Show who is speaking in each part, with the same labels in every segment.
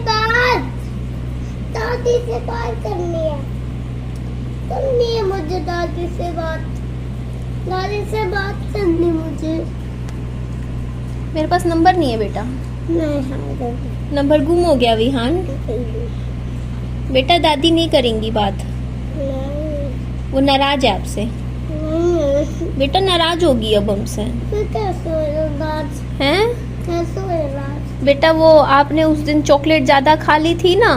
Speaker 1: बात दादी से बात करनी है मुझे दादी से बात करनी मुझे।
Speaker 2: मेरे पास नंबर नहीं है बेटा।
Speaker 1: नहीं है
Speaker 2: नंबर गुम हो गया विहान। बेटा दादी नहीं करेंगी बात, वो नाराज है आपसे। बेटा नाराज होगी अब हमसे।
Speaker 1: फिर कैसे होएगा नाराज?
Speaker 2: हैं?
Speaker 1: कैसे होएगा नाराज?
Speaker 2: बेटा वो आपने उस दिन चॉकलेट ज्यादा खा ली थी ना,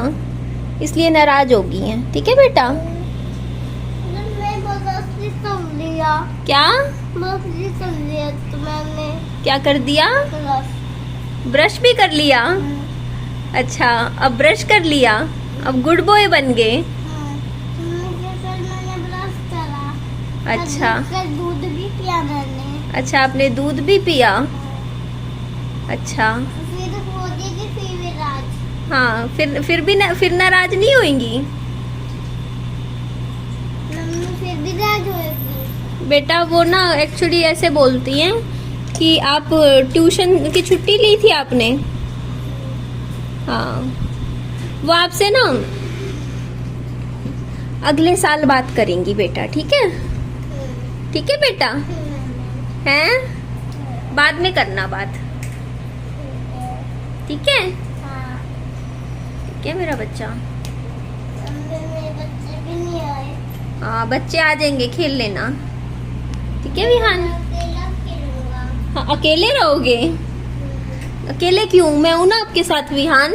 Speaker 2: इसलिए नाराज होगी हैं। ठीक है बेटा?
Speaker 1: मैं मस्ती समझ लिया।
Speaker 2: क्या
Speaker 1: मस्ती समझ लिया तो मैंने
Speaker 2: क्या कर दिया? ब्रश भी कर लिया? अच्छा, अब ब्रश कर लिया, अब गुड बॉय बन गए।
Speaker 1: मैंने ब्रश करा।
Speaker 2: अच्छा
Speaker 1: फिर दूध भी पिया मैंने।
Speaker 2: अच्छा, आपने दूध भी पिया? अच्छा
Speaker 1: फिर हो जाएगी फिर राज।
Speaker 2: हाँ, फिर भी फिर नाराज नहीं होंगी?
Speaker 1: मम्मी फिर भी राज होएगी।
Speaker 2: बेटा वो ना एक्चुअली ऐसे बोलती हैं कि आप ट्यूशन की छुट्टी ली थी आपने। हाँ, वो आपसे ना अगले साल बात करेंगी बेटा। ठीक है? ठीक है बेटा? हैं? बाद में करना बात। ठीक है? ठीक है मेरा बच्चा।
Speaker 1: मेरे बच्चे भी नहीं आए।
Speaker 2: हाँ, बच्चे आ जाएंगे, खेल लेना। ठीक है विहान?
Speaker 1: अकेला खेलूंगा।
Speaker 2: हाँ, अकेले रहोगे? अकेले क्यों? मैं हूं ना आपके साथ विहान।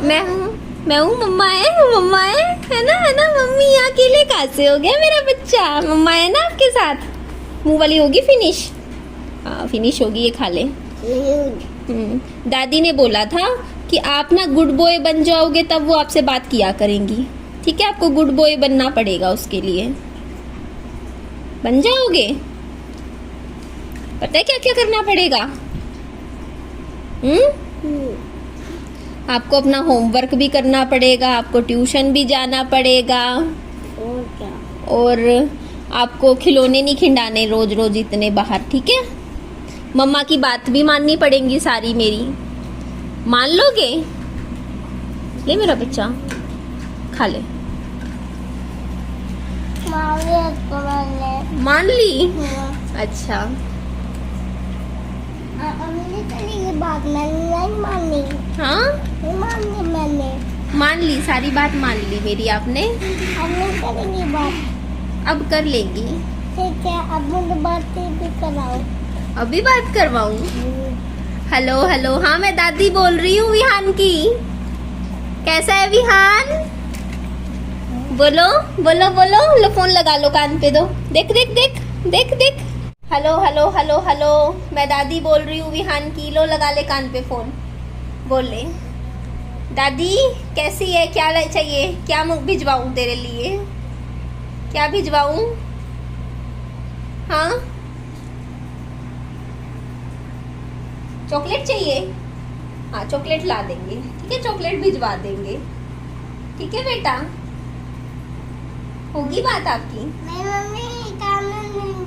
Speaker 2: मैं हूँ, मम्मा है ना मम्मी। यहाँ अकेले कहाँ से हो गया मेरा बच्चा? मम्मा है ना आपके साथ। मुंह वाली होगी फिनिश? हाँ फिनिश होगी, ये खा ले। दादी ने बोला था कि आप ना गुड बॉय बन जाओगे तब वो आपसे बात किया करेंगी। ठीक है? आपको गुड बॉय बनना पड़ेगा, उसके लिए बन जाओगे। पता है क्या क्या करना पड़ेगा? आपको अपना होमवर्क भी करना पड़ेगा, आपको ट्यूशन भी जाना पड़ेगा,
Speaker 1: और क्या?
Speaker 2: और आपको खिलौने नहीं खिंडाने रोज रोज इतने बाहर। ठीक है? मम्मा की बात भी माननी पड़ेगी सारी मेरी। मान लोगे? ले मेरा बच्चा, खा ले। मान ली? अच्छा
Speaker 1: अम्मी करेंगी बात, मैंने नहीं मानी।
Speaker 2: हाँ,
Speaker 1: नहीं मानी मैंने।
Speaker 2: मान ली, सारी बात मान ली मेरी आपने।
Speaker 1: अम्मी करेंगी बात।
Speaker 2: अब कर लेगी।
Speaker 1: ठीक है, अब मुझे बात भी कराओ।
Speaker 2: अभी बात करवाऊं? हेलो हेलो, हाँ मैं दादी बोल रही हूँ विहान की। कैसा है विहान? बोलो बोलो बोलो, लो फोन लगा लो कान पे दो। देख देख देख देख देख। हेलो हेलो हेलो हेलो, मैं दादी बोल रही हूँ विहान की। लो लगा ले कान पे फोन, बोल ले। दादी कैसी है? क्या चाहिए? क्या भिजवाऊं तेरे लिए? क्या भिजवाऊं? हाँ, चॉकलेट चाहिए? हाँ चॉकलेट ला देंगे। ठीक है, चॉकलेट भिजवा देंगे। ठीक है बेटा? होगी बात आपकी?
Speaker 1: नहीं मम्मी,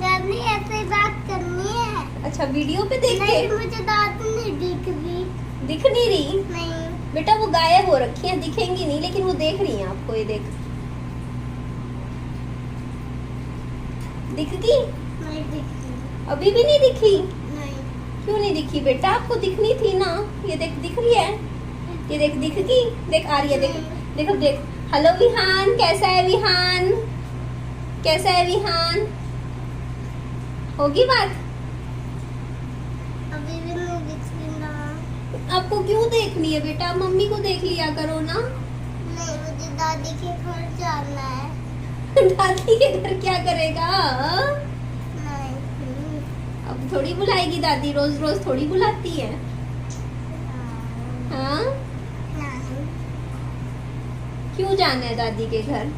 Speaker 1: दादी ऐसे बात करनी है।
Speaker 2: अच्छा, वीडियो पे देख के?
Speaker 1: नहीं, मुझे दादी नहीं
Speaker 2: दिख नहीं रही?
Speaker 1: नहीं
Speaker 2: बेटा वो गायब हो रखी है, दिखेंगी नहीं, लेकिन वो देख रही है आपको। ये देख, दिख गई?
Speaker 1: नहीं दिखी।
Speaker 2: अभी भी नहीं दिखी?
Speaker 1: नहीं।
Speaker 2: क्यों नहीं दिखी बेटा? आपको दिखनी थी ना। ये देख, दिख रही है। ये देख, दिख गई। देख आ रही है, देख देखो देख। हेलो विहान, कैसा है विहान? कैसा है विहान? होगी बात?
Speaker 1: अभी भी नहीं दिखी ना।
Speaker 2: आपको क्यों देखनी है बेटा? मम्मी को देख लिया करो ना।
Speaker 1: नहीं, मुझे दादी के घर जाना है।
Speaker 2: दादी के घर क्या करेगा?
Speaker 1: नहीं।
Speaker 2: अब थोड़ी बुलाएगी दादी, रोज रोज थोड़ी बुलाती है। हाँ,
Speaker 1: नहीं।
Speaker 2: क्यों जाना है दादी के घर?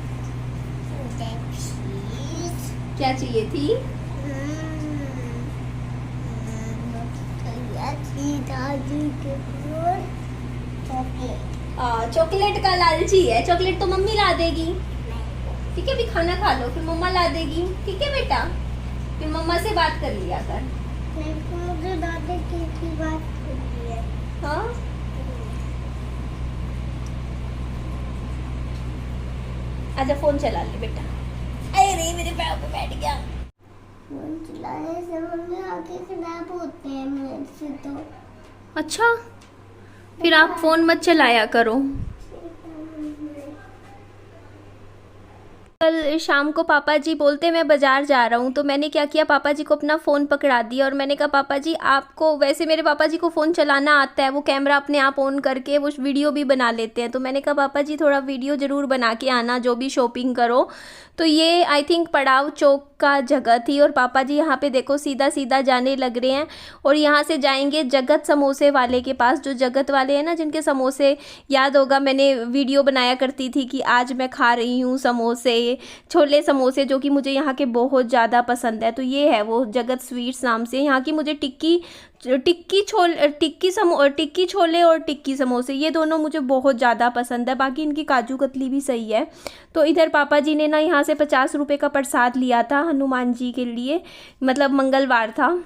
Speaker 2: क्या चाहिए थी?
Speaker 1: दादी के घर चॉकलेट।
Speaker 2: चॉकलेट का लालची है। चॉकलेट तो मम्मी ला देगी। ठीक है, अभी खाना खा लो, फिर मम्मा ला देगी। ठीक है बेटा? फिर मम्मा से बात कर लिया कर।
Speaker 1: नहीं, मुझे दादी की बात करनी है।
Speaker 2: हाँ, आजा फोन चला ले बेटा। अरे मेरे पैर पे बैठ गया।
Speaker 1: फोन चलाने से मम्मी आंखें खराब होते हैं मेरे से तो।
Speaker 2: अच्छा, फिर आप फोन मत चलाया करो। कल शाम को पापा जी बोलते मैं बाजार जा रहा हूँ, तो मैंने क्या किया, पापा जी को अपना फ़ोन पकड़ा दिया और मैंने कहा पापा जी आपको, वैसे मेरे पापा जी को फ़ोन चलाना आता है, वो कैमरा अपने आप ऑन करके वो वीडियो भी बना लेते हैं। तो मैंने कहा पापा जी थोड़ा वीडियो ज़रूर बना के आना जो भी शॉपिंग करो। तो ये आई थिंक पड़ाव चौक का जगह थी और पापा जी यहाँ पे देखो सीधा सीधा जाने लग रहे हैं और यहाँ से जाएंगे जगत समोसे वाले के पास। जो जगत वाले हैं ना, जिनके समोसे याद होगा मैंने वीडियो बनाया करती थी कि आज मैं खा रही हूँ समोसे, छोले समोसे, जो कि मुझे यहाँ के बहुत ज़्यादा पसंद है। तो ये है वो जगत स्वीट्स नाम से। यहाँ की मुझे टिक्की छोले और टिक्की समोसे, ये दोनों मुझे बहुत ज़्यादा पसंद है। बाकी इनकी काजू कतली भी सही है। तो इधर पापा जी ने ना यहाँ से 50 रुपये का प्रसाद लिया था हनुमान जी के लिए, मतलब मंगलवार था,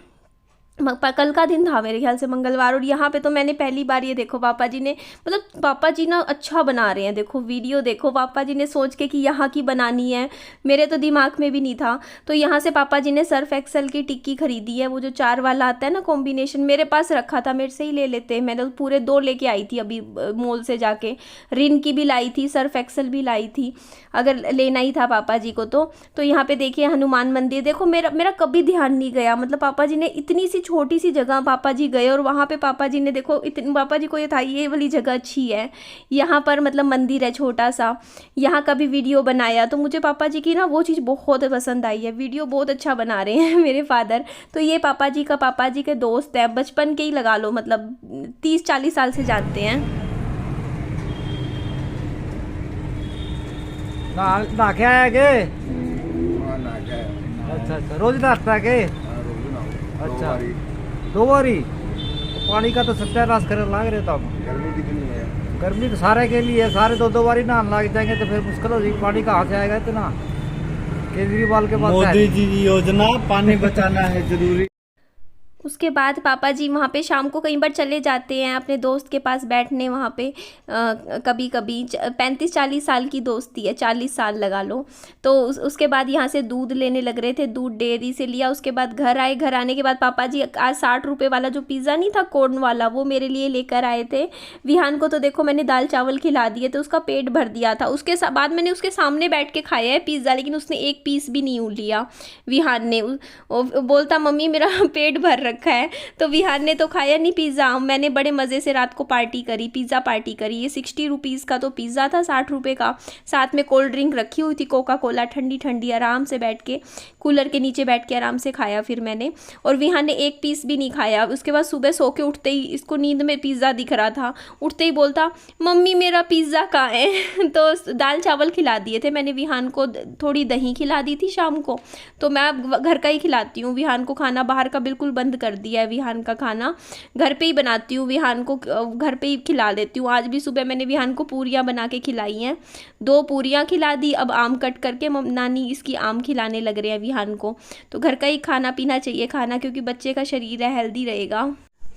Speaker 2: कल का दिन था मेरे ख्याल से मंगलवार। और यहाँ पे तो मैंने पहली बार, ये देखो पापा जी ने, मतलब पापा जी ना अच्छा बना रहे हैं, देखो वीडियो देखो, पापा जी ने सोच के कि यहाँ की बनानी है, मेरे तो दिमाग में भी नहीं था। तो यहाँ से पापा जी ने सर्फ एक्सेल की टिक्की खरीदी है, वो जो 4 वाला आता है ना कॉम्बिनेशन, मेरे पास रखा था, मेरे से ही ले लेते, मैंने तो पूरे 2 लेके आई थी अभी मॉल से जाके। रिन की भी लाई थी, सर्फ एक्सेल भी लाई थी, अगर लेना ही था पापा जी को तो यहाँ पे देखिए हनुमान मंदिर, देखो मेरा कभी ध्यान नहीं गया, मतलब पापा जी ने इतनी सी छोटी सी जगह पापा जी गए और वहाँ पे पापा जी ने देखो पापा जी को ये था ये वाली जगह अच्छी है, यहाँ पर मतलब मंदिर है छोटा सा, यहाँ का भी वीडियो बनाया। तो मुझे पापा जी की ना वो चीज़ बहुत पसंद आई है, वीडियो बहुत अच्छा बना रहे हैं मेरे फादर। तो ये पापा जी के दोस्त है, बचपन के ही लगा लो, मतलब 30-40 साल से जानते हैं।
Speaker 3: ना क्या है के? अच्छा, रोज नाश्ता के? अच्छा, 2 बारी। पानी का तो सत्यानाश करने लग रहे तब।
Speaker 4: गर्मी कितनी है?
Speaker 3: गर्मी तो सारे के लिए है, सारे 2 बारी नहाने लग जाएंगे तो फिर मुश्किल हो जाएगी। पानी कहाँ से आएगा इतना? केजरीवाल के पास
Speaker 4: मोदी जी की योजना, पानी बचाना है जरूरी।
Speaker 2: उसके बाद पापा जी वहाँ पे शाम को कई बार चले जाते हैं अपने दोस्त के पास बैठने, वहाँ पे कभी कभी 35-40 साल की दोस्ती है, 40 साल लगा लो। तो उसके बाद यहाँ से दूध लेने लग रहे थे, दूध डेयरी से लिया। उसके बाद घर आए, घर आने के बाद पापा जी आज 60 रुपये वाला जो पिज़्ज़ा नहीं था कॉर्न वाला, वो मेरे लिए लेकर आए थे। विहान को तो देखो मैंने दाल चावल खिला दिए थे, उसका पेट भर दिया था। उसके बाद मैंने उसके सामने बैठ के खाया है पिज़्ज़ा, लेकिन उसने एक पीस भी नहीं लिया विहान ने। बोलता मम्मी मेरा पेट भर रखा है। तो विहान ने तो खाया नहीं पिज़्ज़ा। मैंने बड़े मज़े से रात को पार्टी करी, पिज़्ज़ा पार्टी करी। ये 60 रुपीज़ का तो पिज़्ज़ा था, 60 रुपये का। साथ में कोल्ड ड्रिंक रखी हुई थी, कोका कोला, ठंडी ठंडी, आराम से बैठ के कूलर के नीचे बैठ के आराम से खाया फिर मैंने। और विहान ने एक पीस भी नहीं खाया। उसके बाद सुबह सो के उठते ही, इसको नींद में पिज़्ज़ा दिख रहा था, उठते ही बोलता मम्मी मेरा पिज़्ज़ा कहाँ है। तो दाल चावल खिला दिए थे मैंने विहान को, थोड़ी दही खिला दी थी शाम को। तो मैं अब घर का ही खिलाती हूँ विहान को खाना, बाहर का बिल्कुल बंद कर दिया है। विहान का खाना घर पे ही बनाती हूँ, विहान को घर पे ही खिला देती हूँ। आज भी सुबह मैंने विहान को पूरियाँ बना के खिलाई हैं, 2 पूरियाँ खिला दी। अब आम कट करके नानी इसकी आम खिलाने लग रहे हैं विहान को। तो घर का ही खाना पीना चाहिए खाना, क्योंकि बच्चे का शरीर है, हेल्दी रहेगा।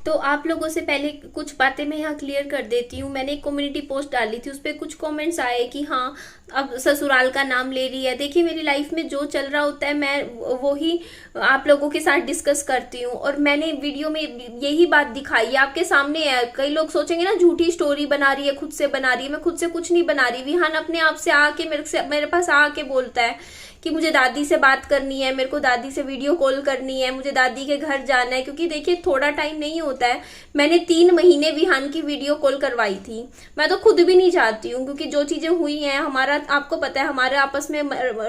Speaker 2: तो आप लोगों से पहले कुछ बातें मैं यहाँ क्लियर कर देती हूँ। मैंने एक कम्युनिटी पोस्ट डाली थी, उस पर कुछ कमेंट्स आए कि हाँ अब ससुराल का नाम ले रही है। देखिए मेरी लाइफ में जो चल रहा होता है मैं वो ही आप लोगों के साथ डिस्कस करती हूँ, और मैंने वीडियो में यही बात दिखाई है, आपके सामने है। कई लोग सोचेंगे ना झूठी स्टोरी बना रही है, खुद से बना रही है। मैं खुद से कुछ नहीं बना रही। विहान अपने आप से आके मेरे पास आके बोलता है कि मुझे दादी से बात करनी है, मेरे को दादी से वीडियो कॉल करनी है, मुझे दादी के घर जाना है। क्योंकि देखिए थोड़ा टाइम नहीं होता है। मैंने 3 महीने विहान की वीडियो कॉल करवाई थी। मैं तो खुद भी नहीं चाहती हूँ, क्योंकि जो चीजें हुई हैं, हमारा आपको पता है, हमारे आपस में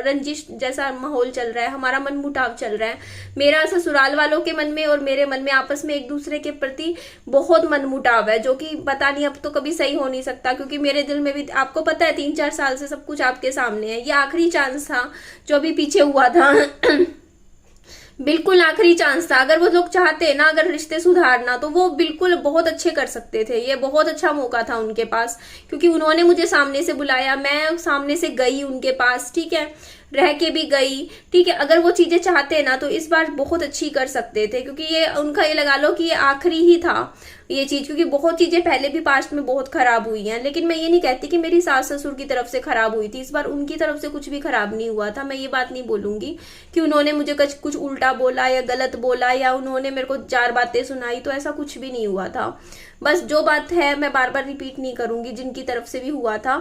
Speaker 2: रंजिश जैसा माहौल चल रहा है, हमारा मन मुटाव चल रहा है। मेरा ससुराल वालों के मन में और मेरे मन में आपस में एक दूसरे के प्रति बहुत मन मुटाव है, जो कि पता नहीं अब तो कभी सही हो नहीं सकता। क्योंकि मेरे दिल में भी आपको पता है 3-4 साल से सब कुछ आपके सामने है। ये आखिरी चांस था जो अभी पीछे हुआ था। बिल्कुल आखिरी चांस था। अगर वो लोग चाहते ना, अगर रिश्ते सुधारना, तो वो बिल्कुल बहुत अच्छे कर सकते थे। ये बहुत अच्छा मौका था उनके पास, क्योंकि उन्होंने मुझे सामने से बुलाया, मैं सामने से गई उनके पास, ठीक है। रह के भी गई, ठीक है। अगर वो चीजें चाहते ना तो इस बार बहुत अच्छी कर सकते थे, क्योंकि ये उनका ये लगा लो कि ये आखिरी ही था ये चीज, क्योंकि बहुत चीजें पहले भी पास्ट में बहुत खराब हुई हैं। लेकिन मैं ये नहीं कहती कि मेरी सास ससुर की तरफ से खराब हुई थी, इस बार उनकी तरफ से कुछ भी खराब नहीं हुआ था। मैं ये बात नहीं बोलूंगी कि उन्होंने मुझे कुछ उल्टा बोला या गलत बोला या उन्होंने मेरे को 4 बातें सुनाई, तो ऐसा कुछ भी नहीं हुआ था। बस जो बात है मैं बार बार रिपीट नहीं करूंगी, जिनकी तरफ से भी हुआ था,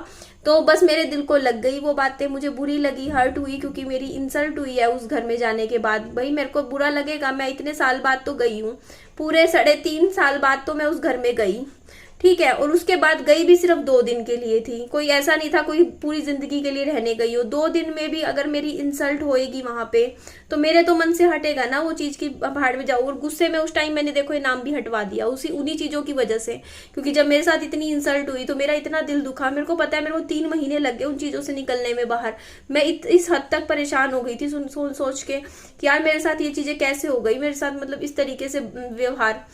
Speaker 2: तो बस मेरे दिल को लग गई वो बातें, मुझे बुरी लगी, हर्ट हुई, क्योंकि मेरी इंसल्ट हुई है उस घर में जाने के बाद। भाई मेरे को बुरा लगेगा, मैं इतने साल बाद तो गई हूँ, पूरे 3.5 साल बाद तो मैं उस घर में गई, ठीक है। और उसके बाद गई भी सिर्फ 2 दिन के लिए थी, कोई ऐसा नहीं था कोई पूरी जिंदगी के लिए रहने गई हो। 2 दिन में भी अगर मेरी इंसल्ट होएगी वहां पे तो मेरे तो मन से हटेगा ना वो चीज की भाड़ में जाऊँ। और गुस्से में उस टाइम मैंने देखो ये नाम भी हटवा दिया उन्हीं चीजों की वजह से, क्योंकि जब मेरे साथ इतनी इंसल्ट हुई तो मेरा इतना दिल दुखा। मेरे को पता है मेरे को 3 महीने लग गए उन चीजों से निकलने में बाहर। मैं इस हद तक परेशान हो गई थी सोच के कि यार मेरे साथ ये चीजें कैसे हो गई, मेरे साथ मतलब इस तरीके से व्यवहार।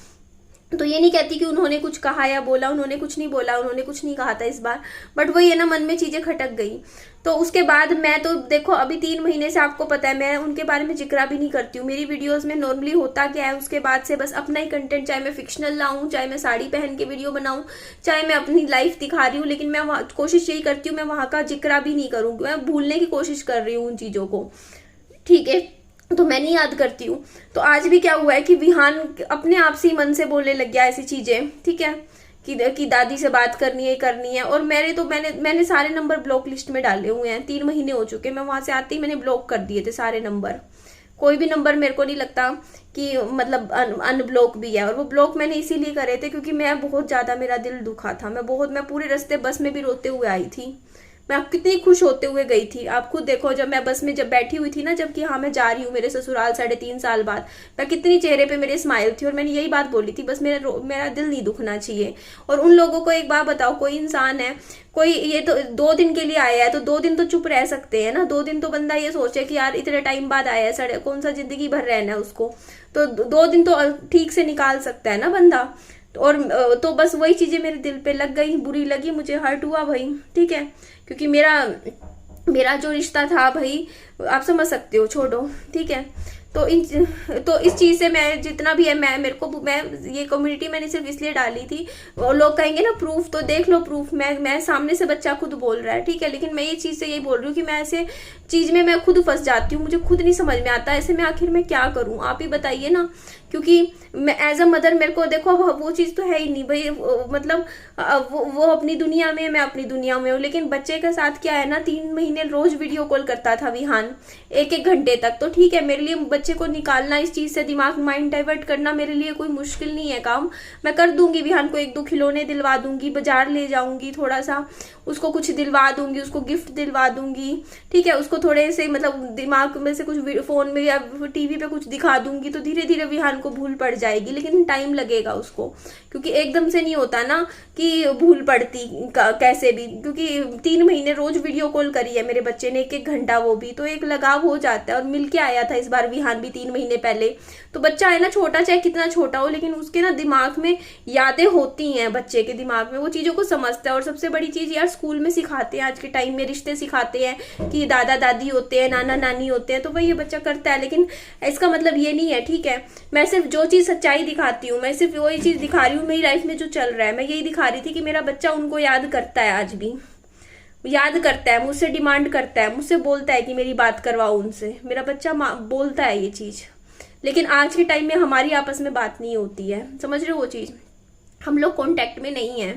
Speaker 2: तो ये नहीं कहती कि उन्होंने कुछ कहा या बोला, उन्होंने कुछ नहीं बोला, उन्होंने कुछ नहीं कहा था इस बार, बट वही है ना, मन में चीजें खटक गई। तो उसके बाद मैं तो देखो अभी 3 महीने से आपको पता है मैं उनके बारे में जिक्र भी नहीं करती हूँ। मेरी वीडियोस में नॉर्मली होता क्या है, उसके बाद से बस अपना ही कंटेंट, चाहे मैं फिक्शनल लाऊं, चाहे मैं साड़ी पहन के वीडियो बनाऊं, चाहे मैं अपनी लाइफ दिखा रही हूँ, लेकिन मैं कोशिश यही करती हूँ मैं वहां का जिक्र भी नहीं करूँ, मैं भूलने की कोशिश कर रही हूँ उन चीजों को, ठीक है। तो मैं नहीं याद करती हूँ। तो आज भी क्या हुआ है कि विहान अपने आप से ही मन से बोलने लग गया ऐसी चीजें, ठीक है, कि दादी से बात करनी है। और मैंने सारे नंबर ब्लॉक लिस्ट में डाले हुए हैं, 3 महीने हो चुके, मैं वहां से आते ही मैंने ब्लॉक कर दिए थे सारे नंबर। कोई भी नंबर मेरे को नहीं लगता कि मतलब अनब्लॉक भी है। और वो ब्लॉक मैंने इसीलिए करे थे क्योंकि मैं बहुत ज्यादा, मेरा दिल दुखा था, मैं पूरे रास्ते बस में भी रोते हुए आई थी। मैं कितनी खुश होते हुए गई थी, आप खुद देखो। जब मैं बस में जब बैठी हुई थी ना, जबकि हाँ मैं जा रही हूँ मेरे ससुराल 3.5 साल बाद, मैं कितनी चेहरे पे मेरे स्माइल थी। और मैंने यही बात बोली थी, बस मेरा दिल नहीं दुखना चाहिए। और उन लोगों को एक बात बताओ, कोई इंसान है, कोई ये तो 2 दिन के लिए आया है, तो 2 दिन तो चुप रह सकते हैं ना। 2 दिन तो बंदा ये सोचे कि यार इतने टाइम बाद आया है, कौन सा जिंदगी भर रहना है उसको, तो 2 दिन तो ठीक से निकाल सकता है ना बंदा। और तो बस वही चीजें मेरे दिल पे लग गई, बुरी लगी, मुझे हर्ट हुआ भाई, ठीक है। क्योंकि मेरा जो रिश्ता था भाई, आप समझ सकते हो, छोड़ो, ठीक है। तो इस चीज से मैं जितना भी है, मैं ये कम्युनिटी मैंने सिर्फ इसलिए डाली थी, और लोग कहेंगे ना प्रूफ, तो देख लो प्रूफ, मैं सामने से बच्चा खुद बोल रहा है, ठीक है। लेकिन मैं ये चीज से यही बोल रही हूँ कि मैं ऐसे चीज में मैं खुद फंस जाती हूँ, मुझे खुद नहीं समझ में आता ऐसे में आखिर मैं क्या करूँ, आप ही बताइए ना। क्योंकि मैं एज अ मदर, मेरे को देखो वो चीज तो है ही नहीं भाई, मतलब वो अपनी दुनिया में, मैं अपनी दुनिया में हूँ। लेकिन बच्चे के साथ क्या है ना, 3 महीने रोज वीडियो कॉल करता था विहान, 1-1 घंटे तक। तो ठीक है, मेरे लिए बच्चे को निकालना इस चीज से, दिमाग माइंड डाइवर्ट करना मेरे लिए कोई मुश्किल नहीं है काम। मैं कर दूंगी, विहान को 1-2 खिलौने दिलवा दूंगी, बाजार ले जाऊंगी, थोड़ा सा उसको कुछ दिलवा दूंगी, उसको गिफ्ट दिलवा दूंगी, ठीक है। उसको थोड़े से मतलब दिमाग में से कुछ फोन में या टीवी पे कुछ दिखा दूंगी, तो धीरे धीरे विहान को भूल पड़ जाएगी। लेकिन टाइम लगेगा उसको, क्योंकि एकदम से नहीं होता ना कि भूल पड़ती कैसे भी। क्योंकि 3 महीने रोज वीडियो कॉल करी है मेरे बच्चे ने, 1-1 घंटा, वो भी तो एक लगाव हो जाता है। और मिल के आया था इस बार विहान भी 3 महीने पहले। तो बच्चा है ना छोटा, चाहे कितना छोटा हो, लेकिन उसके ना दिमाग में यादें होती हैं, बच्चे के दिमाग में वो चीजों को समझता है। और सबसे बड़ी चीज यार, स्कूल में सिखाते हैं, आज के टाइम में रिश्ते सिखाते हैं कि दादा दादी होते हैं, नाना नानी होते हैं, तो वही ये बच्चा करता है। लेकिन इसका मतलब ये नहीं है, ठीक है, मैं सिर्फ जो चीज सच्चाई दिखाती हूँ, मैं सिर्फ वही चीज दिखा रही हूँ मेरी लाइफ में जो चल रहा है। मैं यही दिखा रही थी कि मेरा बच्चा उनको याद करता है, आज भी याद करता है, मुझसे डिमांड करता है, मुझसे बोलता है कि मेरी बात करवाओ उनसे। मेरा बच्चा बोलता है ये चीज, लेकिन आज के टाइम में हमारी आपस में बात नहीं होती है, समझ रहे हो वो चीज। हम लोग कांटेक्ट में नहीं है,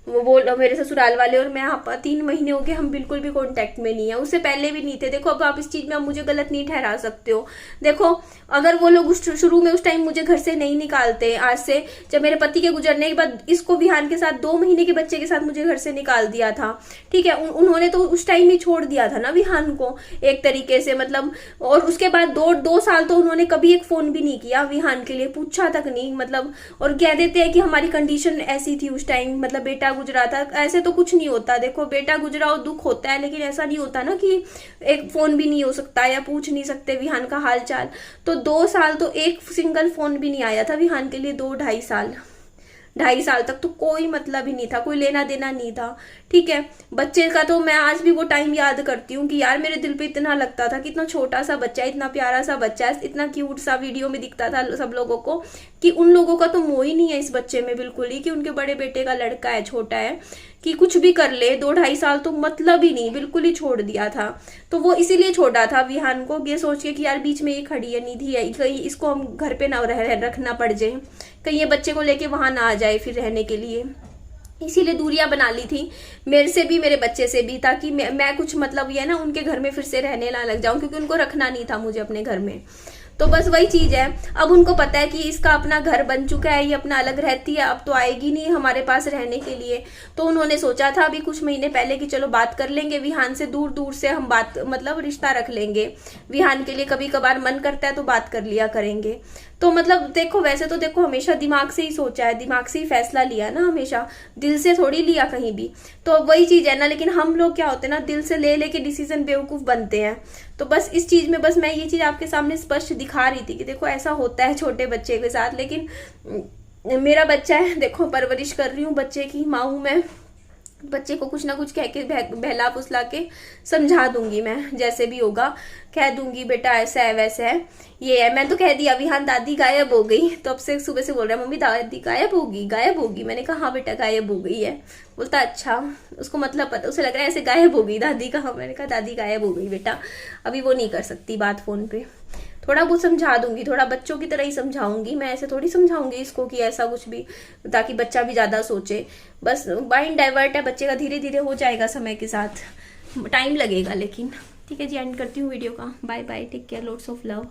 Speaker 2: वो मेरे ससुराल वाले और मैं 3 महीने हो गए, हम बिल्कुल भी कांटेक्ट में नहीं है, उससे पहले भी नहीं थे। देखो अब आप इस चीज में मुझे गलत नहीं ठहरा सकते हो। देखो अगर वो लोग शुरू में उस टाइम मुझे घर से नहीं निकालते, आज से जब मेरे पति के गुजरने के बाद इसको विहान के साथ 2 महीने के बच्चे के साथ मुझे घर से निकाल दिया था, ठीक है। उन्होंने तो उस टाइम ही छोड़ दिया था ना विहान को एक तरीके से, मतलब। और उसके बाद 2 साल तो उन्होंने कभी एक फोन भी नहीं किया विहान के लिए, पूछा तक नहीं, मतलब। और कह देते हैं कि हमारी कंडीशन ऐसी थी उस टाइम, मतलब बेटा गुजरा था। ऐसे तो कुछ नहीं होता, देखो बेटा गुजरा हो दुख होता है, लेकिन ऐसा नहीं होता ना कि एक फोन भी नहीं हो सकता या पूछ नहीं सकते विहान का हाल चाल। तो 2 साल तो एक सिंगल फोन भी नहीं आया था विहान के लिए, 2-2.5 साल 2.5 साल तक तो कोई मतलब ही नहीं था, कोई लेना देना नहीं था। ठीक है, बच्चे का तो मैं आज भी वो टाइम याद करती हूँ कि यार मेरे दिल पे इतना लगता था कि इतना छोटा सा बच्चा है, इतना प्यारा सा बच्चा है, इतना क्यूट सा वीडियो में दिखता था सब लोगों को, कि उन लोगों का तो मोह ही नहीं है इस बच्चे में बिल्कुल ही, कि उनके बड़े बेटे का लड़का है, छोटा है, कि कुछ भी कर ले, 2-2.5 साल तो मतलब ही नहीं, बिल्कुल ही छोड़ दिया था। तो वो इसीलिए छोड़ा था विहान को, ये सोच के कि यार बीच में ये खड़ी है निधि है, कहीं इसको हम घर पे ना रखना पड़ जाए, कहीं ये बच्चे को लेके वहां ना आ जाए फिर रहने के लिए, इसीलिए दूरियां बना ली थी मेरे से भी, मेरे बच्चे से भी, ताकि मैं कुछ मतलब ये ना उनके घर में फिर से रहने ना लग जाऊं, क्योंकि उनको रखना नहीं था मुझे अपने घर में। तो बस वही चीज है, अब उनको पता है कि इसका अपना घर बन चुका है, ये अपना अलग रहती है, अब तो आएगी नहीं हमारे पास रहने के लिए। तो उन्होंने सोचा था अभी कुछ महीने पहले कि चलो बात कर लेंगे विहान से, दूर दूर से हम बात मतलब रिश्ता रख लेंगे विहान के लिए, कभी कभार मन करता है तो बात कर लिया करेंगे। तो मतलब देखो, वैसे तो देखो हमेशा दिमाग से ही सोचा है, दिमाग से ही फैसला लिया ना, हमेशा दिल से थोड़ी लिया कहीं भी। तो वही चीज है ना, लेकिन हम लोग क्या होते हैं ना, दिल से ले लेके डिसीजन बेवकूफ बनते हैं। तो बस इस चीज में बस मैं ये चीज आपके सामने स्पष्ट दिखा रही थी कि देखो ऐसा होता है छोटे बच्चे के साथ। लेकिन मेरा बच्चा है, देखो परवरिश कर रही हूँ बच्चे की, माँ हूं मैं, बच्चे को कुछ ना कुछ कह के बहला फुसला के समझा दूंगी मैं, जैसे भी होगा कह दूंगी बेटा ऐसा है वैसा है ये है। मैं तो कह दिया विहान दादी गायब हो गई, तो अब से सुबह से बोल रहा है मम्मी दादी गायब होगी गायब होगी। मैंने कहा हाँ बेटा गायब हो गई है। बोलता अच्छा, उसको मतलब पता, उसे लग रहा है ऐसे गायब हो गई दादी कहाँ। मैंने कहा दादी गायब हो गई बेटा, अभी वो नहीं कर सकती बात फोन पे, थोड़ा बहुत समझा दूंगी, थोड़ा बच्चों की तरह ही समझाऊंगी मैं, ऐसे थोड़ी समझाऊंगी इसको कि ऐसा कुछ भी, ताकि बच्चा भी ज्यादा सोचे। बस माइंड डाइवर्ट है बच्चे का, धीरे धीरे हो जाएगा समय के साथ, टाइम लगेगा लेकिन। ठीक है जी, एंड करती हूँ वीडियो का, bye bye, take care, lots of love.